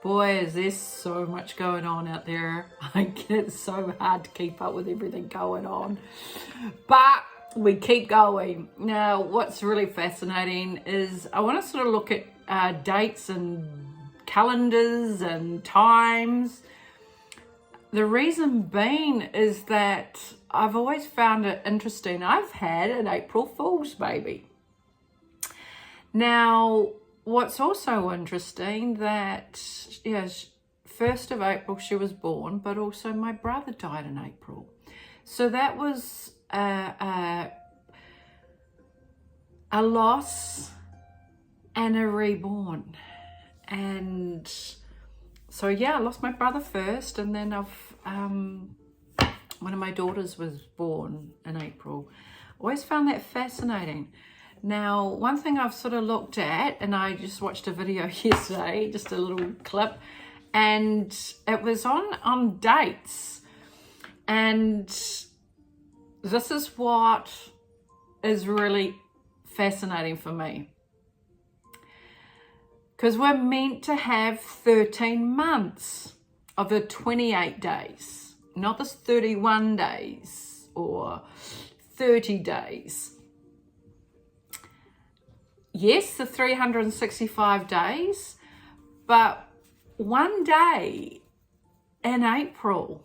Boy, is there so much going on out there. It's so hard to keep up with everything going on. But we keep going. Now, what's really fascinating is I want to sort of look at dates and calendars and times. The reason being is that I've always found it interesting. I've had an April Fool's baby. Now, what's also interesting that, 1st of April she was born, but also my brother died in April. So that was a loss and a reborn. And so, I lost my brother first, and then one of my daughters was born in April. Always found that fascinating. Now, one thing I've sort of looked at, and I just watched a video yesterday, just a little clip, and it was on dates. And this is what is really fascinating for me. Because we're meant to have 13 months of the 28 days, not this 31 days or 30 days. Yes, the 365 days, but one day in April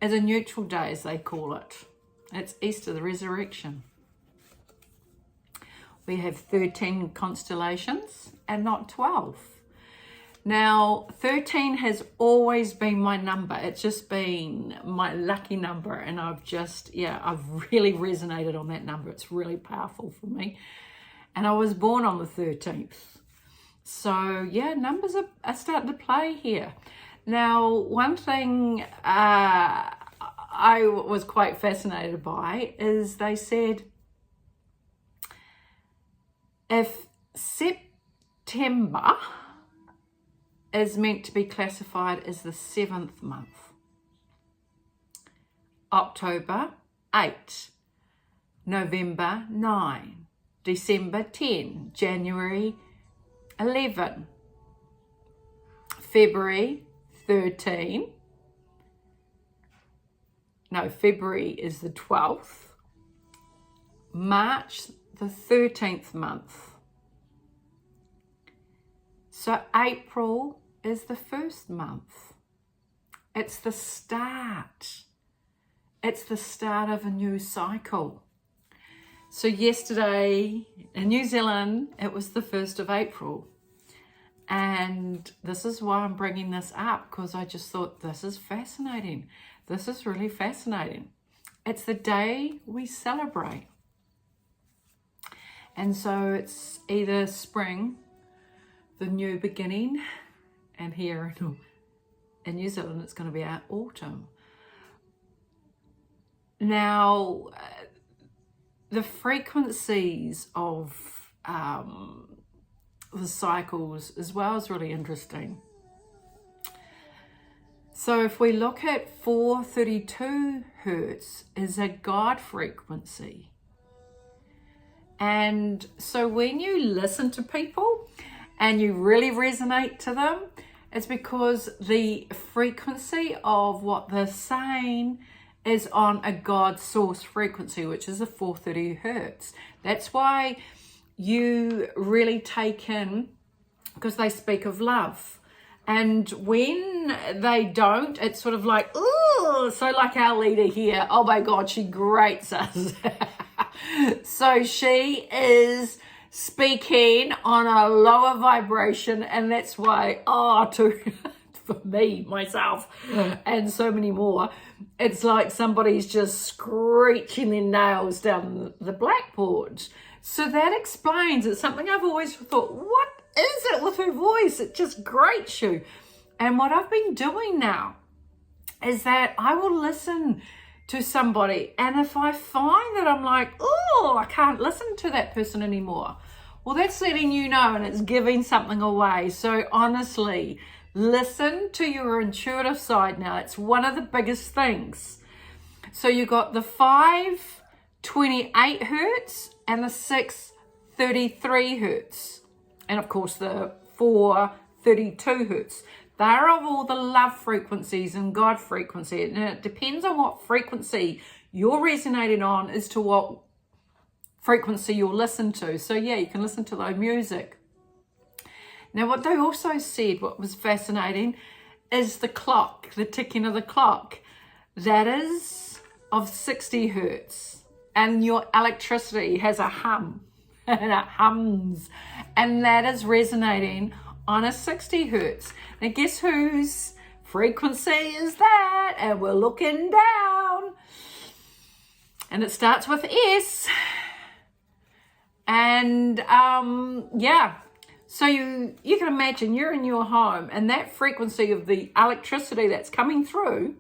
is a neutral day, as they call it. It's Easter, the resurrection. We have 13 constellations and not 12. Now, 13 has always been my number. It's just been my lucky number, and I've really resonated on that number. It's really powerful for me. And I was born on the 13th. So, numbers are starting to play here. Now, one thing I was quite fascinated by is they said, if September is meant to be classified as the 7th month, October 8, November 9, December 10, January 11, February 13, February is the 12th, March the 13th month. So April is the 1st month. It's the start. It's the start of a new cycle. So yesterday in New Zealand, it was the 1st of April. And this is why I'm bringing this up, because I just thought this is fascinating. This is really fascinating. It's the day we celebrate. And so it's either spring, the new beginning, and here in New Zealand, it's going to be our autumn. Now, the frequencies of the cycles as well is really interesting. So if we look at 432 hertz is a God frequency. And so when you listen to people and you really resonate to them, it's because the frequency of what they're saying is on a God source frequency, which is a 430 hertz. That's why you really take in, because they speak of love. And when they don't, it's sort of like, ooh, so like our leader here, oh my God, she grates us. So she is speaking on a lower vibration, and that's why, for me, myself, and so many more, it's like somebody's just screeching their nails down the blackboard. So that explains, it's something I've always thought, what is it with her voice? It just grates you. And what I've been doing now is that I will listen to somebody, and if I find that I'm like, oh, I can't listen to that person anymore, well, that's letting you know, and it's giving something away. So honestly, listen to your intuitive side now. It's one of the biggest things. So you got the 528 hertz and the 633 hertz, and of course the 432 hertz. They're of all the love frequencies and God frequency. And it depends on what frequency you're resonating on as to what frequency you'll listen to. So yeah, you can listen to their music. Now, what they also said, what was fascinating, is the clock, the ticking of the clock. That is of 60 hertz. And your electricity has a hum, and it hums. And that is resonating on a 60 hertz. Now, guess whose frequency is that? And we're looking down. And it starts with S. And yeah. So you can imagine you're in your home and that frequency of the electricity that's coming through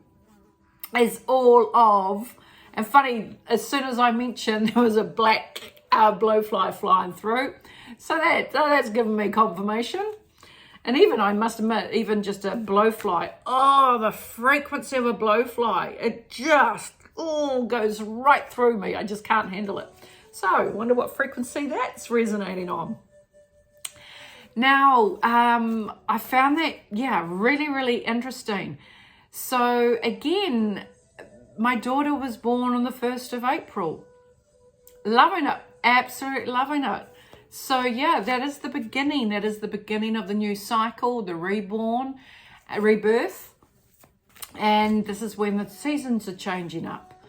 is all of, and funny, as soon as I mentioned there was a black blowfly flying through, so that's given me confirmation. And even, I must admit, even just a blowfly, oh, the frequency of a blowfly, it just goes right through me. I just can't handle it. So I wonder what frequency that's resonating on. Now, I found that, yeah, really, really interesting. So again, my daughter was born on the 1st of April. Loving it, absolutely loving it. So yeah, that is the beginning. That is the beginning of the new cycle, the rebirth. And this is when the seasons are changing up.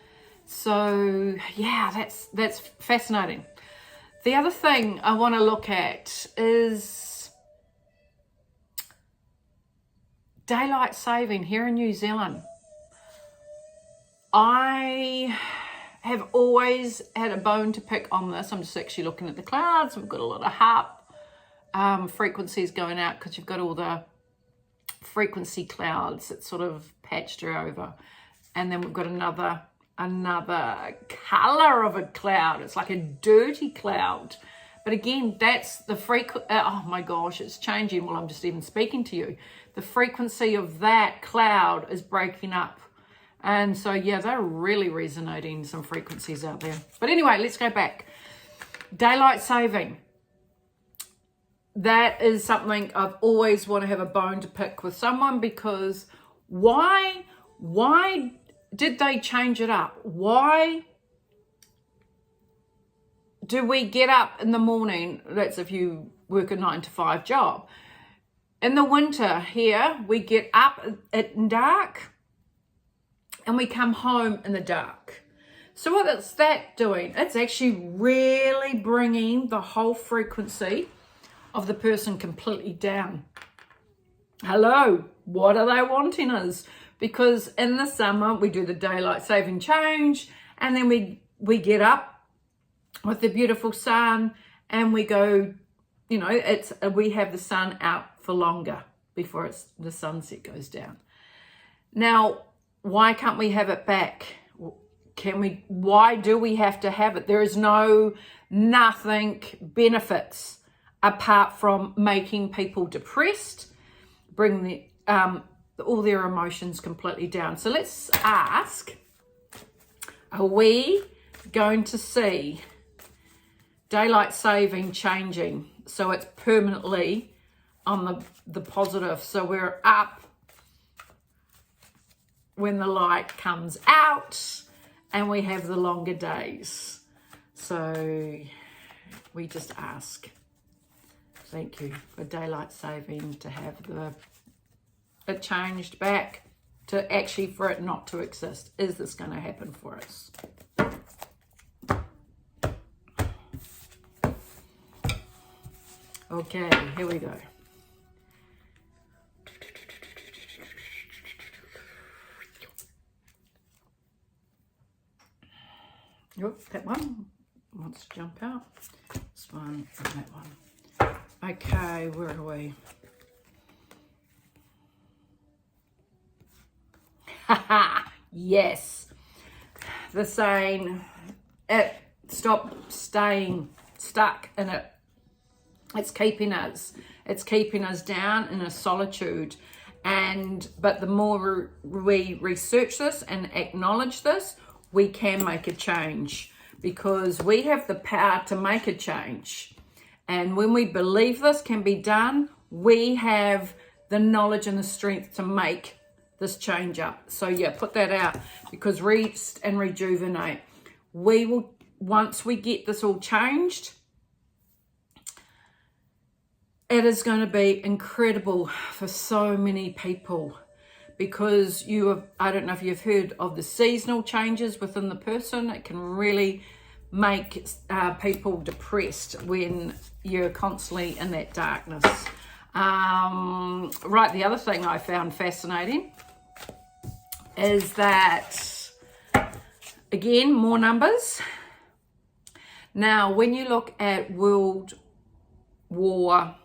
So yeah, that's fascinating. The other thing I want to look at is daylight saving here in New Zealand. I have always had a bone to pick on this. I'm just actually looking at the clouds. We've got a lot of HARP frequencies going out because you've got all the frequency clouds that sort of patched her over. And then we've got another color of a cloud. It's like a dirty cloud. But again, that's the oh my gosh, it's changing while I'm just even speaking to you. The frequency of that cloud is breaking up. And so, yeah, they're really resonating some frequencies out there. But anyway, let's go back. Daylight saving. That is something I've always want to have a bone to pick with someone, because why did they change it up? Why do we get up in the morning? That's if you work a 9-to-5 job. In the winter here, we get up at dark and we come home in the dark. So what is that doing? It's actually really bringing the whole frequency of the person completely down. Hello, what are they wanting us? Because in the summer, we do the daylight saving change, and then we get up with the beautiful sun and we go, you know, we have the sun out for longer before the sunset goes down. Now, why can't we have it back? Why do we have to have it? There is nothing benefits apart from making people depressed, bring all their emotions completely down. So let's ask, are we going to see daylight saving changing so it's permanently on the positive? So we're up when the light comes out and we have the longer days. So we just ask, thank you for daylight saving, to have it changed back to actually for it not to exist. Is this going to happen for us? Okay, here we go. Oh, that one wants to jump out. This one and that one. Okay, where are we? Haha, yes. The saying, stop staying stuck in it. It's keeping us down in a solitude. But the more we research this and acknowledge this, we can make a change, because we have the power to make a change. And when we believe this can be done, we have the knowledge and the strength to make this change up. So yeah, put that out, because rest and rejuvenate. We will, once we get this all changed, it is going to be incredible for so many people, because I don't know if you've heard of the seasonal changes within the person. It can really make people depressed when you're constantly in that darkness. Right, the other thing I found fascinating is that, again, more numbers. Now, when you look at World War,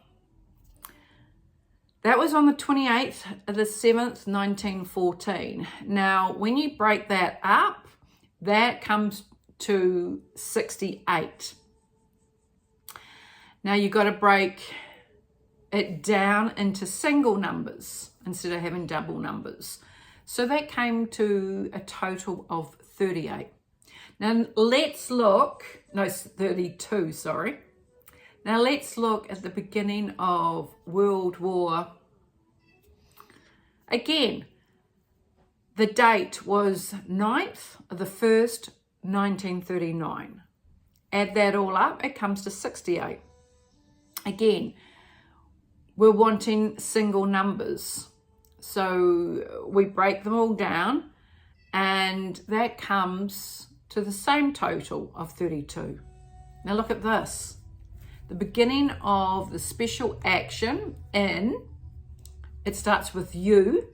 that was on the 28th of the 7th, 1914. Now, when you break that up, that comes to 68. Now, you've got to break it down into single numbers instead of having double numbers. So that came to a total of 38. Now let's look, no, 32, sorry. Now let's look at the beginning of World War. Again, the date was 9th of the 1st, 1939. Add that all up, it comes to 68. Again, we're wanting single numbers. So we break them all down, and that comes to the same total of 32. Now look at this. The beginning of the special action in, it starts with U,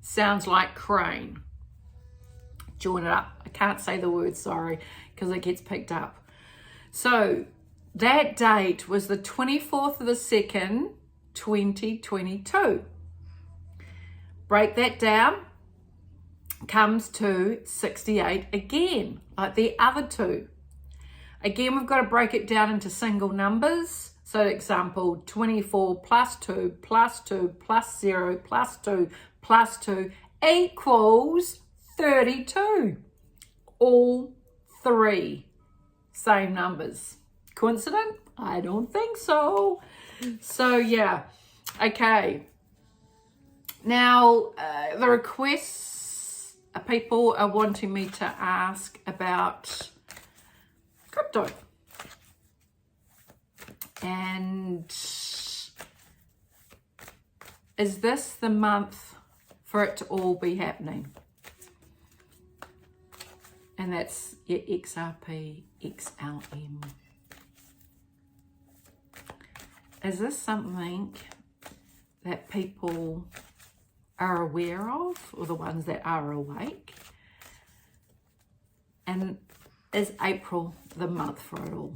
sounds like crane. Join it up. I can't say the word, sorry, because it gets picked up. So that date was the 24th of the 2nd, 2022. Break that down, comes to 68 again, like the other two. Again, we've got to break it down into single numbers. So example, 24 plus 2 plus 2 plus 0 plus 2 plus 2 equals 32. All three same numbers. Coincident? I don't think so. So yeah, okay. Now, the requests, people are wanting me to ask about crypto. And is this the month for it to all be happening? And that's your XRP, XLM. Is this something that people are aware of, or the ones that are awake? And is April the month for it all?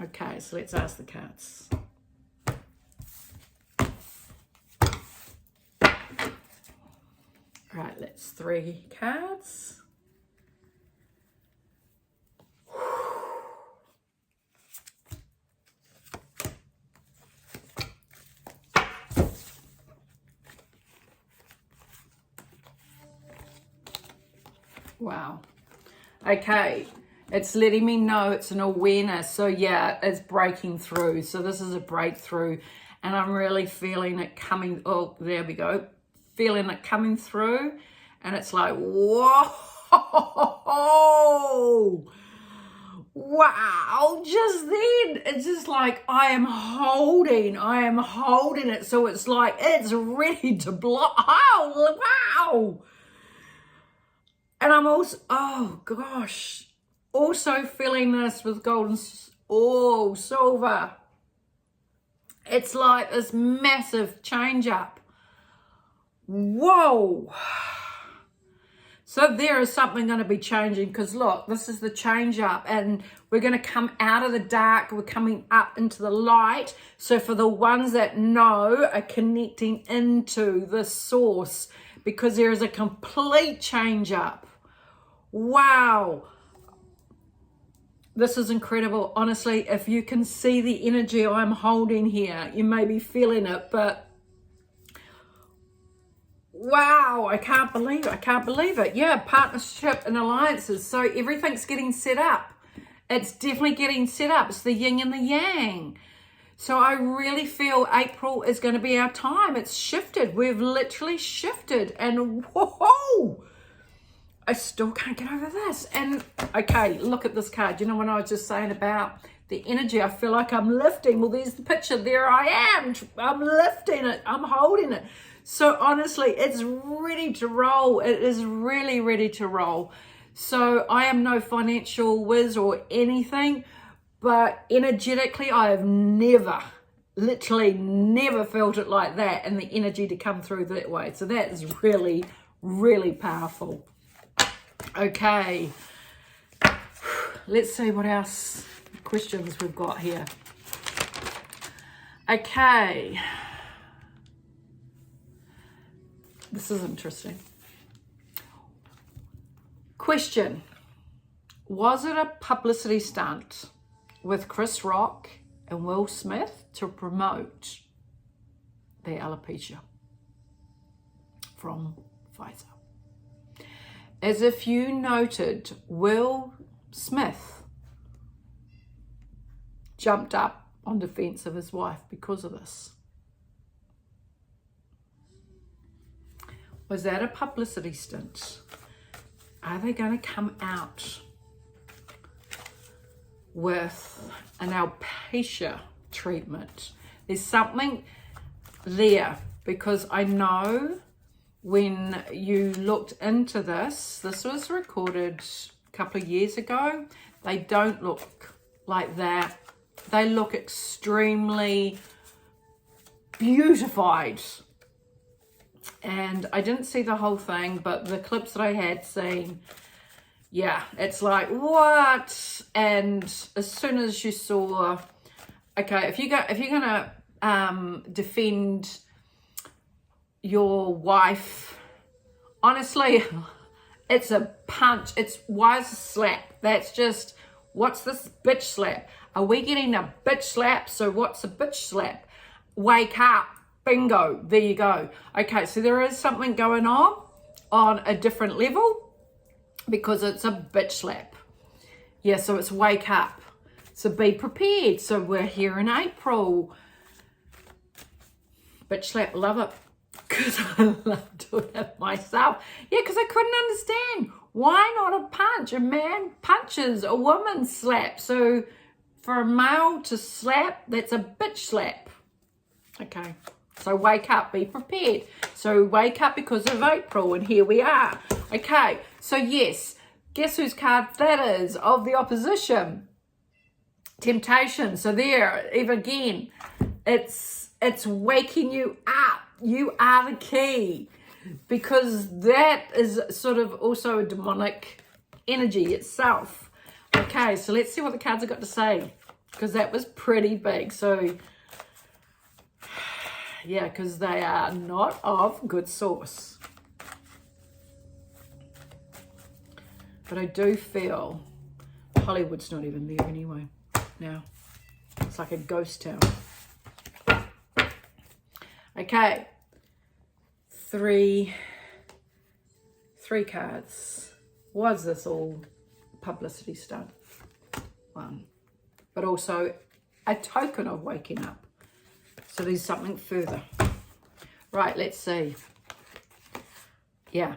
Okay, so let's ask the cards. Right, that's 3 cards. Wow. Okay, it's letting me know it's an awareness. So yeah, it's breaking through. So this is a breakthrough, and I'm really feeling it coming. Oh, there we go. Feeling it coming through, and it's like, whoa, wow. Just then, it's just like I am holding it. So it's like it's ready to blow. Oh, wow. And I'm also, oh gosh, also feeling this with golden, silver. It's like this massive change up. Whoa. So there is something going to be changing, because look, this is the change up, and we're going to come out of the dark. We're coming up into the light. So for the ones that know, are connecting into the source, because there is a complete change up. Wow. This is incredible. Honestly, if you can see the energy I'm holding here, you may be feeling it, but wow, I can't believe it. Yeah, partnership and alliances. So everything's getting set up. It's definitely getting set up. It's the yin and the yang. So I really feel April is going to be our time. It's shifted. We've literally shifted. And whoa, I still can't get over this. And okay, look at this card. You know, when I was just saying about the energy, I feel like I'm lifting. Well, there's the picture. There I am. I'm lifting it. I'm holding it. So honestly, it's ready to roll. It is really ready to roll. So I am no financial whiz or anything, but energetically, I have literally never felt it like that, and the energy to come through that way. So that is really, really powerful. Okay, let's see what else questions we've got here. Okay, this is interesting. Question: was it a publicity stunt with Chris Rock and Will Smith to promote their alopecia from Pfizer? As if you noted, Will Smith jumped up on defense of his wife because of this. Was that a publicity stunt? Are they going to come out with an alopecia treatment? There's something there, because I know when you looked into this was recorded a couple of years ago. They don't look like that. They look extremely beautified. And I didn't see the whole thing, but the clips that I had seen, yeah, it's like, what? And as soon as you saw, okay, if you're gonna defend your wife, honestly, it's a punch. Why is a slap? That's just, what's this bitch slap? Are we getting a bitch slap? So what's a bitch slap? Wake up. Bingo. There you go. Okay, so there is something going on a different level, because it's a bitch slap. Yeah, so it's wake up. So be prepared. So we're here in April. Bitch slap, love it. Because I love doing it myself. Yeah, because I couldn't understand. Why not a punch? A man punches, a woman slaps. So for a male to slap, that's a bitch slap. Okay. So wake up, be prepared. So wake up because of April, and here we are. Okay, so yes, guess whose card that is? Of the opposition. Temptation. So there, even again, it's waking you up. You are the key, because that is sort of also a demonic energy itself. Okay, so let's see what the cards have got to say, because that was pretty big. So yeah, because they are not of good source. But I do feel Hollywood's not even there anyway now. It's like a ghost town. Okay. Three cards. Was this all publicity stunt? One. But also a token of waking up. So there's something further. Right, let's see. Yeah.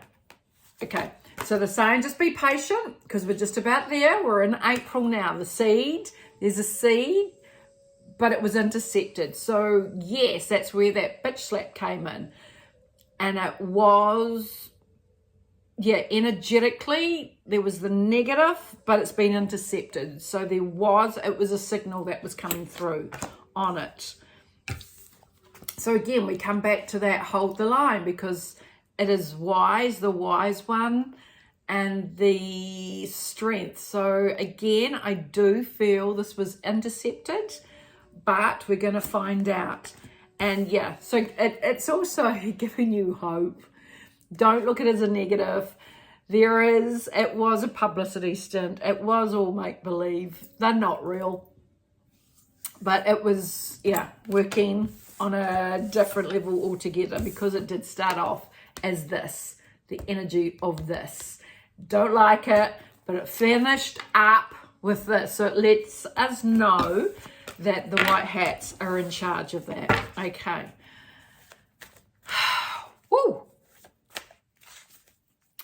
Okay. So they're saying just be patient, because we're just about there. We're in April now. The seed, there's a seed, but it was intercepted. So yes, that's where that bitch slap came in. And it was, yeah, energetically, there was the negative, but it's been intercepted. So it was a signal that was coming through on it. So again, we come back to that hold the line, because it is wise, the wise one, and the strength. So again, I do feel this was intercepted, but we're going to find out. And yeah, so it's also giving you hope. Don't look at it as a negative. It was a publicity stunt. It was all make-believe. They're not real. But it was, yeah, working on a different level altogether, because it did start off as this, the energy of this. Don't like it, but it finished up with this. So it lets us know that the white hats are in charge of that. Okay. Woo!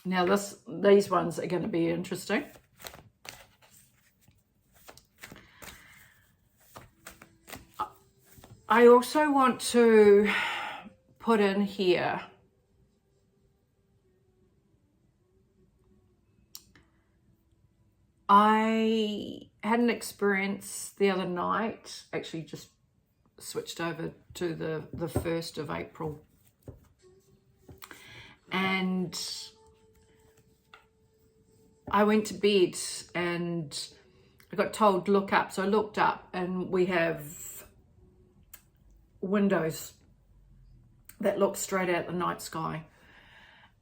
Now these ones are going to be interesting. I also want to put in here I had an experience the other night, actually just switched over to the 1st of April. And I went to bed and I got told, look up. So I looked up and we have windows that look straight out the night sky.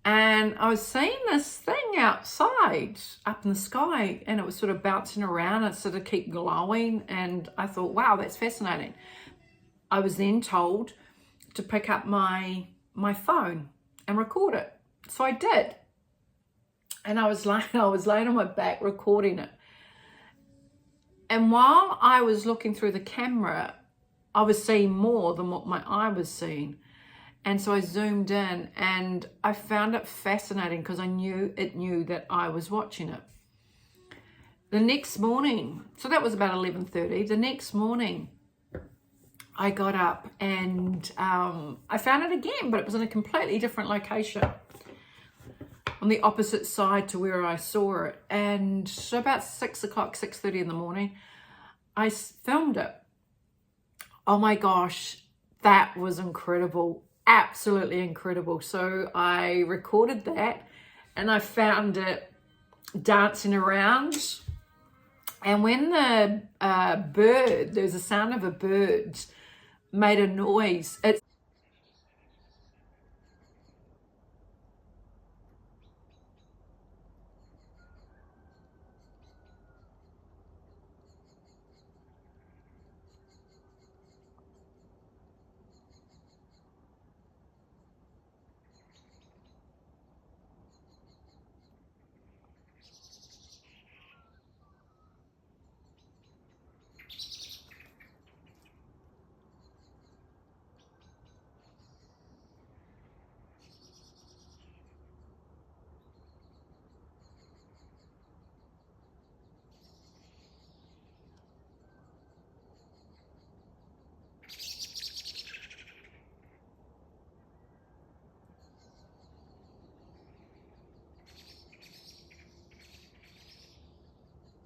And I was seeing this thing outside up in the sky and it was sort of bouncing around and sort of keep glowing. And I thought, wow, that's fascinating. I was then told to pick up my phone and record it. So I did. And I was laying on my back recording it. And while I was looking through the camera, I was seeing more than what my eye was seeing. And so I zoomed in and I found it fascinating because I knew it knew that I was watching it. The next morning, so that was about 11:30. The next morning, I got up and I found it again, but it was in a completely different location on the opposite side to where I saw it. And so about 6 o'clock, 6:30 in the morning, I filmed it. Oh my gosh, that was incredible. Absolutely incredible. So I recorded that and I found it dancing around. And when the bird, there was a sound of a bird, made a noise, it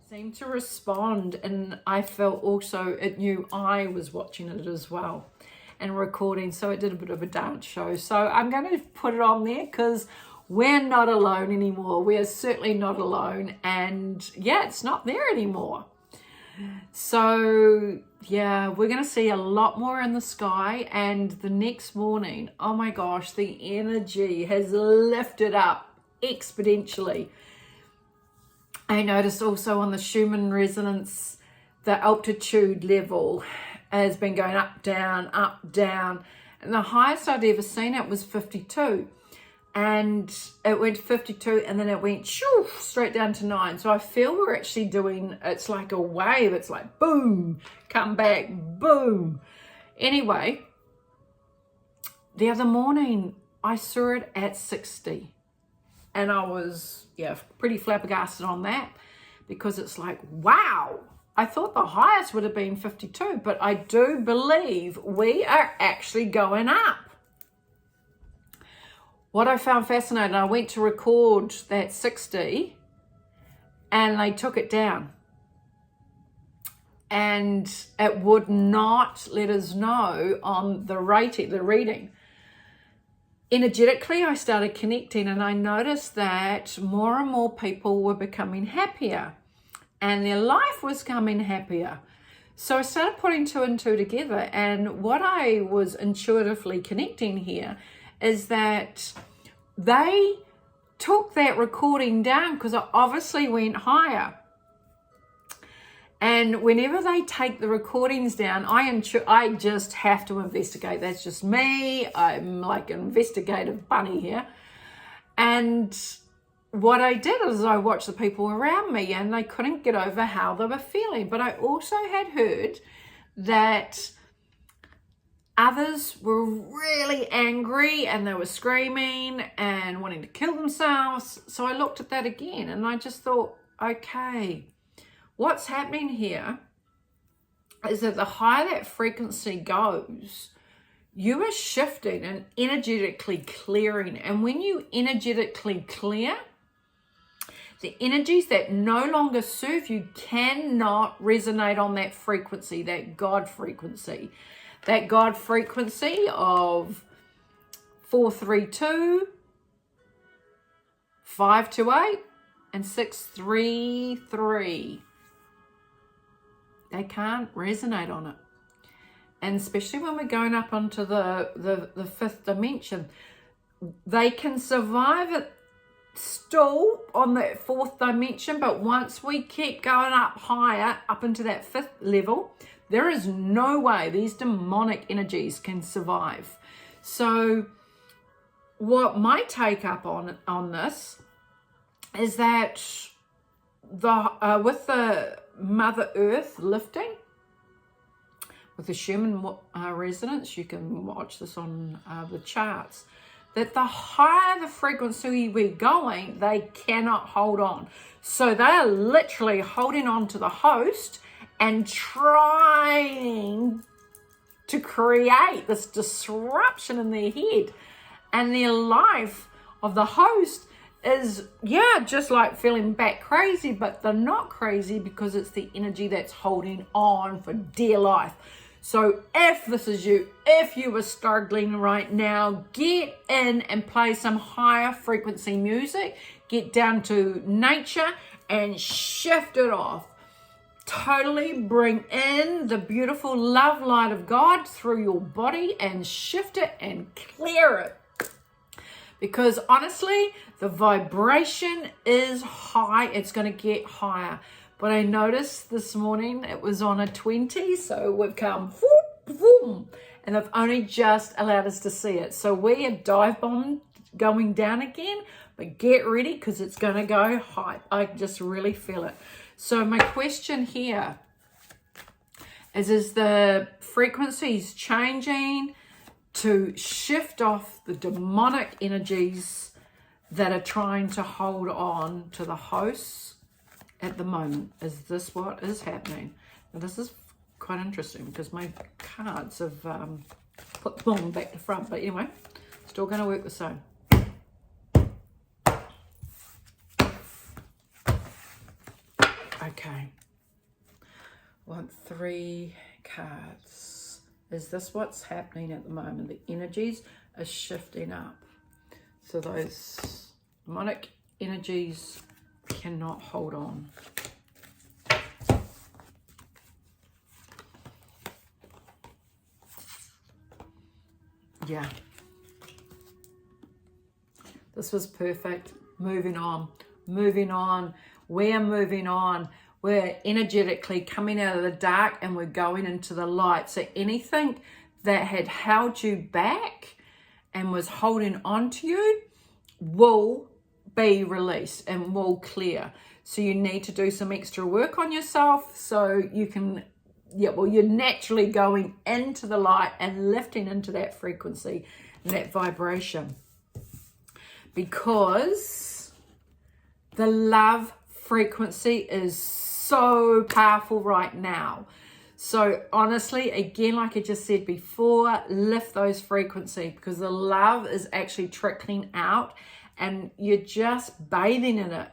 seemed to respond, and I felt also it knew I was watching it as well and recording, so it did a bit of a dance show. So I'm going to put it on there because we're not alone anymore. We are certainly not alone, and yeah, it's not there anymore. So yeah, we're going to see a lot more in the sky. And the next morning, oh my gosh, the energy has lifted up exponentially. I noticed also on the Schumann resonance, the altitude level has been going up, down, and the highest I'd ever seen it was 52. And it went to 52 and then it went shoo, straight down to 9. So I feel we're actually doing, it's like a wave. It's like boom, come back, boom. Anyway, the other morning I saw it at 60 and I was, yeah, pretty flabbergasted on that because it's like, wow, I thought the highest would have been 52, but I do believe we are actually going up. What I found fascinating, I went to record that 60 and they took it down. And it would not let us know on the reading. Energetically, I started connecting and I noticed that more and more people were becoming happier and their life was becoming happier. So I started putting 2 and 2 together, and what I was intuitively connecting here is that they took that recording down because it obviously went higher. And whenever they take the recordings down, I just have to investigate. That's just me. I'm like an investigative bunny here. And what I did is I watched the people around me and they couldn't get over how they were feeling. But I also had heard that others were really angry and they were screaming and wanting to kill themselves. So I looked at that again and I just thought, okay, what's happening here is that the higher that frequency goes, you are shifting and energetically clearing. And when you energetically clear, the energies that no longer serve you cannot resonate on that frequency, that God frequency. That God frequency of 432, 528, and 633. They can't resonate on it. And especially when we're going up onto the fifth dimension, they can survive it still on that fourth dimension, but once we keep going up higher, up into that fifth level, there is no way these demonic energies can survive. So what my take up on this is that with the Mother Earth lifting, with the Schumann resonance, you can watch this on the charts, that the higher the frequency we're going, they cannot hold on. So they are literally holding on to the host and trying to create this disruption in their head. And their life of the host is, just like feeling back crazy, but they're not crazy because it's the energy that's holding on for dear life. So if this is you, if you are struggling right now, get in and play some higher frequency music, get down to nature and shift it off. Totally bring in the beautiful love light of God through your body and shift it and clear it. Because honestly, the vibration is high. It's going to get higher. But I noticed this morning it was on a 20. So we've come, whoop, whoop, and they've only just allowed us to see it. So we are dive bomb going down again. But get ready because it's going to go high. I just really feel it. So my question here is the frequencies changing to shift off the demonic energies that are trying to hold on to the hosts at the moment? Is this what is happening? Now this is quite interesting because my cards have put them back to front, but anyway, still going to work the same. Okay, want 3 cards. Is this what's happening at the moment? The energies are shifting up. So those demonic energies cannot hold on. Yeah. This was perfect. Moving on. Moving on. We're moving on. We're energetically coming out of the dark and we're going into the light. So anything that had held you back and was holding on to you will be released and will clear. So you need to do some extra work on yourself so you can, you're naturally going into the light and lifting into that frequency and that vibration. Because the love frequency is so powerful right now. So honestly, again, like I just said before, lift those frequencies because the love is actually trickling out and you're just bathing in it.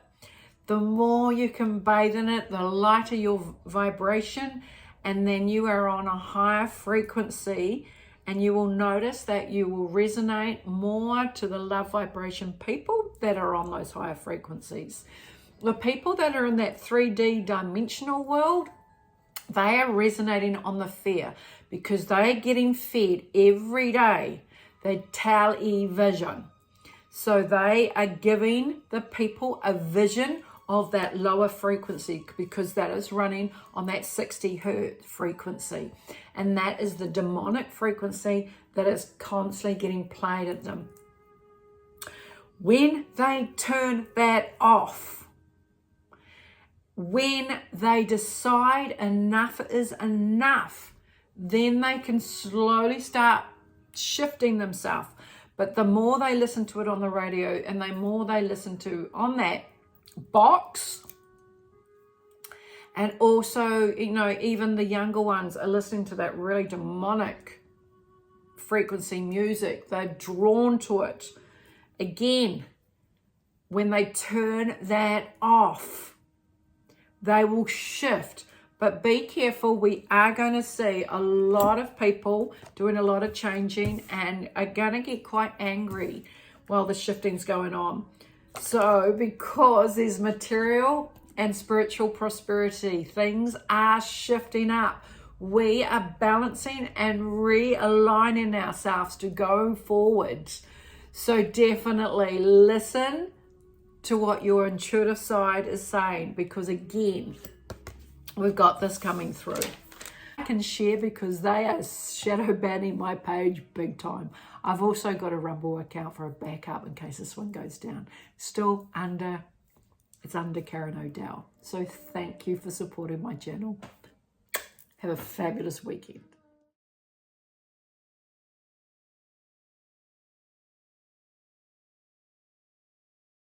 The more you can bathe in it, the lighter your vibration, and then you are on a higher frequency, and you will notice that you will resonate more to the love vibration people that are on those higher frequencies. The people that are in that 3D dimensional world, they are resonating on the fear because they are getting fed every day the television. So they are giving the people a vision of that lower frequency because that is running on that 60 hertz frequency. And that is the demonic frequency that is constantly getting played at them. When they turn that off, when they decide enough is enough, then they can slowly start shifting themselves. But the more they listen to it on the radio and the more they listen to on that box, and also, you know, even the younger ones are listening to that really demonic frequency music. They're drawn to it. Again, when they turn that off, they will shift. But be careful, we are going to see a lot of people doing a lot of changing and are going to get quite angry while the shifting's going on. So because there's material and spiritual prosperity, things are shifting up. We are balancing and realigning ourselves to go forward. So definitely listen to what your intuitive side is saying, because again, we've got this coming through. I can share because they are shadow banning my page big time. I've also got a Rumble account for a backup in case this one goes down. Still it's under Karen Odell. So thank you for supporting my channel. Have a fabulous weekend.